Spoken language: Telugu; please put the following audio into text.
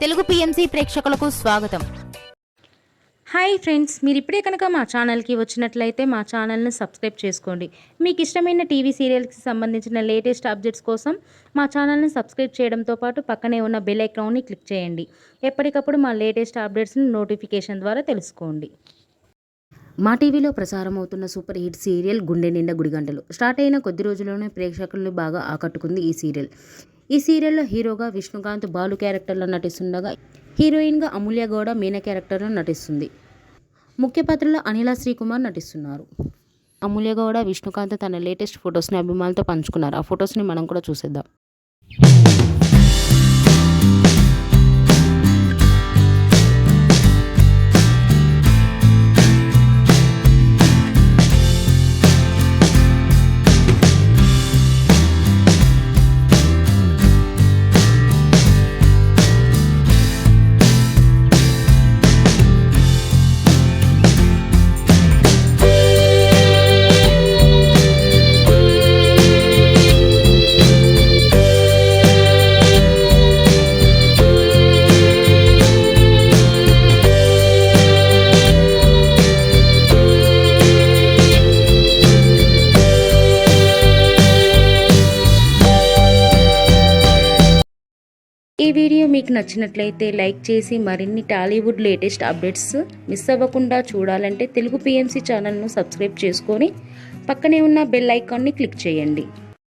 తెలుగు పిఎంసి ప్రేక్షకులకు స్వాగతం. హాయ్ ఫ్రెండ్స్, మీరు ఇప్పుడే కనుక మా ఛానల్కి వచ్చినట్లయితే మా ఛానల్ని సబ్స్క్రైబ్ చేసుకోండి. మీకు ఇష్టమైన టీవీ సీరియల్కి సంబంధించిన లేటెస్ట్ అప్డేట్స్ కోసం మా ఛానల్ని సబ్స్క్రైబ్ చేయడంతో పాటు పక్కనే ఉన్న బెల్ ఐకాన్ని క్లిక్ చేయండి. ఎప్పటికప్పుడు మా లేటెస్ట్ అప్డేట్స్ని నోటిఫికేషన్ ద్వారా తెలుసుకోండి. మా టీవీలో ప్రసారం అవుతున్న సూపర్ హిట్ సీరియల్ గుండె నిండా గుడిగంటలు స్టార్ట్ అయిన కొద్ది రోజుల్లోనే ప్రేక్షకులను బాగా ఆకట్టుకుంది ఈ సీరియల్. ఈ సీరియల్లో హీరోగా విష్ణుకాంత్ బాలు క్యారెక్టర్లో నటిస్తుండగా హీరోయిన్గా అమూల్య గౌడ మీనా క్యారెక్టర్లో నటిస్తుంది. ముఖ్య పాత్రలో అనిలా శ్రీకుమార్ నటిస్తున్నారు. అమూల్య గౌడ విష్ణుకాంత్ తన లేటెస్ట్ ఫొటోస్ని అభిమానులతో పంచుకున్నారు. ఆ ఫొటోస్ని మనం కూడా చూసేద్దాం. ఈ వీడియో మీకు నచ్చినట్లయితే లైక్ చేసి మరిన్ని టాలీవుడ్ లేటెస్ట్ అప్డేట్స్ మిస్ అవ్వకుండా చూడాలంటే తెలుగు పిఎంసి ఛానల్ను సబ్స్క్రైబ్ చేసుకొని పక్కనే ఉన్న బెల్ ఐకాన్ని క్లిక్ చేయండి.